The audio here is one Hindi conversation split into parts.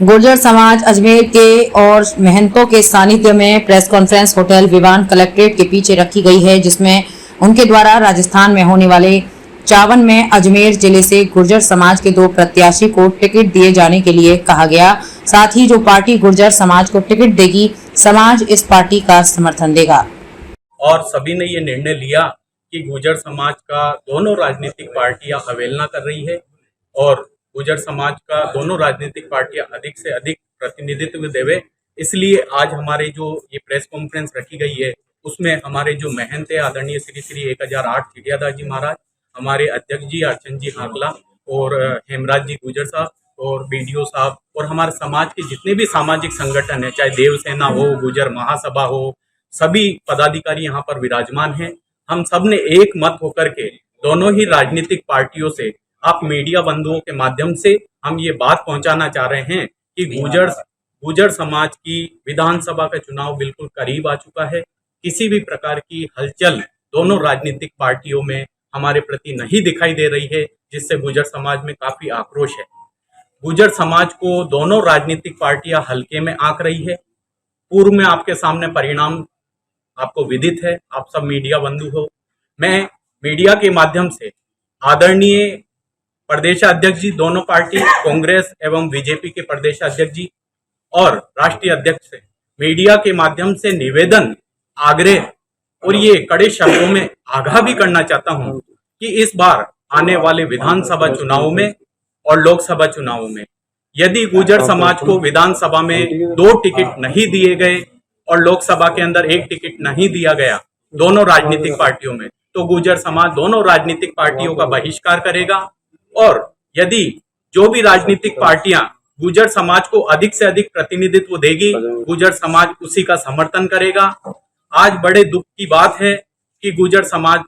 गुर्जर समाज अजमेर के और महंतों के सानिध्य में press conference hotel Vivaan collectorate के पीछे रखी गई है, जिसमें उनके द्वारा राजस्थान में होने वाले 54 में अजमेर जिले से गुर्जर समाज के 2 प्रत्याशी को टिकट दिए जाने के लिए कहा गया। साथ ही जो पार्टी गुर्जर समाज को टिकट देगी, समाज इस पार्टी का समर्थन देगा। और सभी ने ये निर्णय लिया कि गुर्जर समाज का दोनों राजनीतिक पार्टियां अवहेलना कर रही है और गुर्जर समाज का दोनों राजनीतिक पार्टियां अधिक से अधिक प्रतिनिधित्व देवे। इसलिए आज हमारे जो ये प्रेस कॉन्फ्रेंस रखी गई है, उसमें हमारे जो महंत है आदरणीय श्री श्री 1008 चिड़ियादास जी महाराज, हमारे अध्यक्ष जी अर्चन जी हाकला और हेमराज जी गुर्जर साहब और बीडीओ साहब और हमारे समाज के जितने भी सामाजिक संगठन है, चाहे देव सेना हो, गुर्जर महासभा हो, सभी पदाधिकारी यहाँ पर विराजमान हैं। हम सब ने एक मत होकर के दोनों ही राजनीतिक पार्टियों से, आप मीडिया बंधुओं के माध्यम से हम ये बात पहुंचाना चाह रहे हैं कि गुर्जर समाज की विधानसभा का चुनाव बिल्कुल करीब आ चुका है। किसी भी प्रकार की हलचल दोनों राजनीतिक पार्टियों में हमारे प्रति नहीं दिखाई दे रही है, जिससे गुर्जर समाज में काफी आक्रोश है। गुर्जर समाज को दोनों राजनीतिक पार्टियां हल्के में आंक रही है। पूर्व में आपके सामने परिणाम आपको विदित है, आप सब मीडिया बंधु हो। मैं मीडिया के माध्यम से आदरणीय प्रदेशाध्यक्ष जी, दोनों पार्टी कांग्रेस एवं बीजेपी के प्रदेशाध्यक्ष जी और राष्ट्रीय अध्यक्ष से मीडिया के माध्यम से निवेदन, आग्रह और ये कड़े शब्दों में आगाह भी करना चाहता हूं कि इस बार आने वाले विधानसभा चुनावों में और लोकसभा चुनावों में यदि गुर्जर समाज को विधानसभा में 2 टिकट नहीं दिए गए और लोकसभा के अंदर 1 टिकट नहीं दिया गया दोनों राजनीतिक पार्टियों में, तो गुर्जर समाज दोनों राजनीतिक पार्टियों का बहिष्कार करेगा। और यदि जो भी राजनीतिक पार्टियां गुर्जर समाज को अधिक से अधिक प्रतिनिधित्व देगी, गुर्जर समाज उसी का समर्थन करेगा। आज बड़े दुख की बात है कि गुर्जर समाज,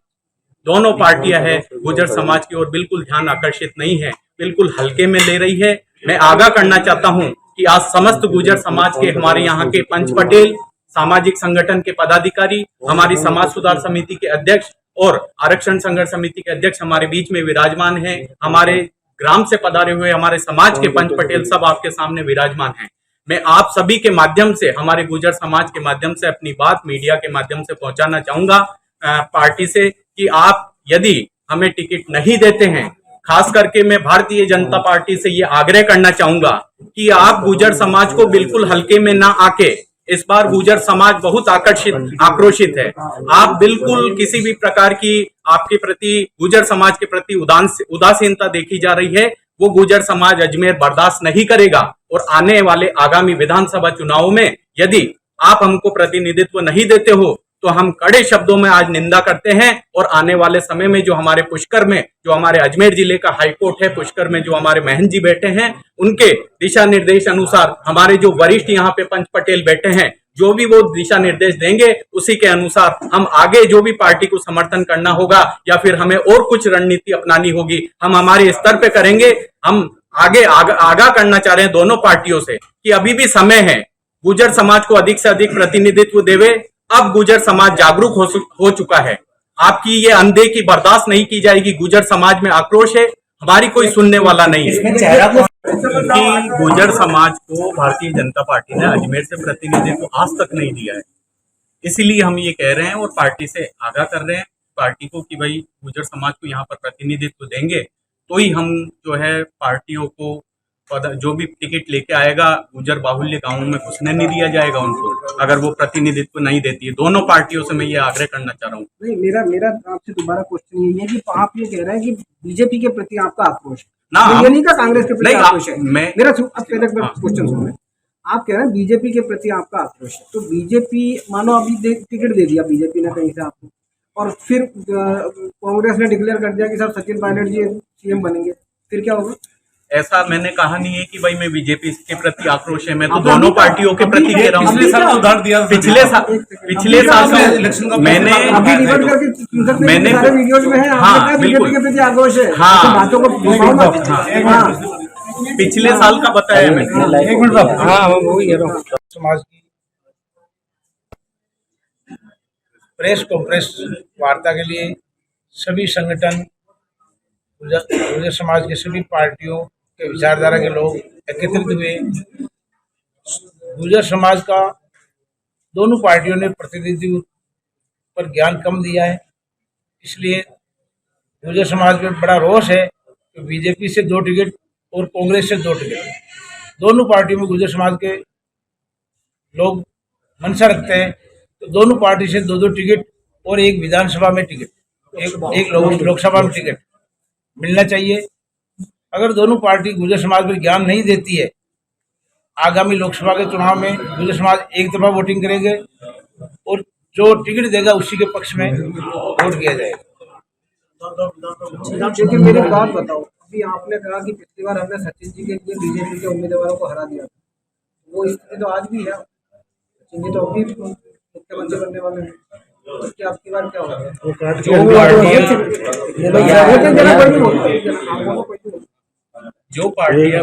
दोनों पार्टियां हैं, गुर्जर समाज की ओर बिल्कुल ध्यान आकर्षित नहीं है, बिल्कुल हल्के में ले रही है। मैं आगाह करना चाहता हूं कि आज समस्त गुर्जर समाज के, हमारे यहाँ के पंच पटेल, सामाजिक संगठन के पदाधिकारी, हमारी समाज सुधार समिति के अध्यक्ष और आरक्षण संघर्ष समिति के अध्यक्ष हमारे बीच में विराजमान हैं। हमारे ग्राम से पधारे हुए हमारे समाज के पंच पटेल सब आपके सामने विराजमान हैं। मैं आप सभी के माध्यम से, हमारे गुर्जर समाज के माध्यम से अपनी बात मीडिया के माध्यम से पहुंचाना चाहूंगा पार्टी से कि आप यदि हमें टिकट नहीं देते हैं, खास करके मैं भारतीय जनता पार्टी से ये आग्रह करना चाहूंगा कि आप गुर्जर समाज को बिल्कुल हल्के में ना आके, इस बार गुर्जर समाज बहुत आक्रोशित है। आप बिल्कुल किसी भी प्रकार की आपके प्रति, गुर्जर समाज के प्रति उदासीनता देखी जा रही है, वो गुर्जर समाज अजमेर बर्दाश्त नहीं करेगा। और आने वाले आगामी विधानसभा चुनावों में यदि आप हमको प्रतिनिधित्व नहीं देते हो, तो हम कड़े शब्दों में आज निंदा करते हैं। और आने वाले समय में जो हमारे पुष्कर में, जो हमारे अजमेर जिले का हाईकोर्ट है, पुष्कर में जो हमारे महंत जी बैठे हैं, उनके दिशा निर्देश अनुसार हमारे जो वरिष्ठ यहाँ पे पंच पटेल बैठे हैं, जो भी वो दिशा निर्देश देंगे उसी के अनुसार हम आगे जो भी पार्टी को समर्थन करना होगा या फिर हमें और कुछ रणनीति अपनानी होगी, हम हमारे स्तर पे करेंगे। हम आगे आगाह करना चाह रहे हैं दोनों पार्टियों से कि अभी भी समय है, गुर्जर समाज को अधिक से अधिक प्रतिनिधित्व देवे। अब गुर्जर समाज जागरूक हो चुका है। आपकी ये अनदेखी बर्दाश्त नहीं की जाएगी। गुर्जर समाज में आक्रोश है, हमारी कोई सुनने वाला नहीं है कि गुर्जर समाज को भारतीय जनता पार्टी ने अजमेर से प्रतिनिधित्व आज तक नहीं दिया है। इसीलिए हम ये कह रहे हैं और पार्टी से आगाह कर रहे हैं पार्टी को कि भाई गुर्जर समाज को यहाँ पर प्रतिनिधित्व देंगे तो ही हम जो है पार्टियों को जो भी टिकट लेके आएगा, गुर्जर बाहुल्य गांवों में घुसने नहीं दिया जाएगा उनको, अगर वो प्रतिनिधित्व नहीं देती है। दोनों पार्टियों से मैं ये आग्रह करना चाह रहा हूँ। नहीं, मेरा आपसे दोबारा क्वेश्चन ये है कि आप ये कह रहे हैं कि बीजेपी के प्रति आपका आक्रोश है ना, ये नहीं का कांग्रेस के प्रति आक्रोश है। मेरा क्वेश्चन सुनो, आप कह रहे हैं बीजेपी के प्रति आपका आक्रोश है, तो बीजेपी मानो अभी टिकट दे दिया बीजेपी ने कहीं से आपको, और फिर कांग्रेस ने डिक्लेयर कर दिया कि साहब सचिन पायलट जी सीएम बनेंगे, फिर क्या होगा? ऐसा मैंने कहा नहीं है कि भाई मैं बीजेपी के प्रति आक्रोश है, मैं तो दोनों पार्टियों के प्रति कह रहा हूँ। पिछले साल उधार दिया, पिछले साल मैंने वीडियोज में है, हाँ बीजेपी के प्रति आक्रोश है। हाँ, बातों को पिछले साल का बताया मैंने। एक मिनट, हाँ वही कह रहा हूँ। समाज की प्रेस कॉन्फ्रेंस वार्ता के लिए सभी संगठन, गुर्जर समाज के सभी पार्टियों के विचारधारा के लोग एकत्रित हुए। गुर्जर समाज का दोनों पार्टियों ने प्रतिनिधित्व पर ज्ञान कम दिया है, इसलिए गुर्जर समाज में बड़ा रोष है कि बीजेपी से 2 टिकट और कांग्रेस से 2 टिकट, दोनों पार्टियों में गुर्जर समाज के लोग मंशा रखते हैं, तो दोनों पार्टी से 2-2 टिकट और एक विधानसभा में टिकट, एक लोकसभा में टिकट मिलना चाहिए। अगर दोनों पार्टी गुर्जर समाज पर ज्ञान नहीं देती है, आगामी लोकसभा के चुनाव में गुर्जर समाज एक तरफा वोटिंग करेंगे और जो टिकट देगा उसी के पक्ष में वोट किया जाएगा। क्योंकि मेरी बात बताओ, अभी आपने कहा कि पिछली बार हमने सचिन जी के लिए बीजेपी के उम्मीदवारों को हरा दिया, वो स्थिति तो आज भी है। सचिन जी तो अभी मुख्यमंत्री बनने वाले हैं, तो क्या आपकी बार क्या होगा? जो पार्टियां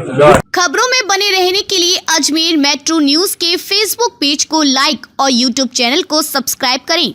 खबरों में बने रहने के लिए अजमेर मेट्रो न्यूज के फेसबुक पेज को लाइक और यूट्यूब चैनल को सब्सक्राइब करें।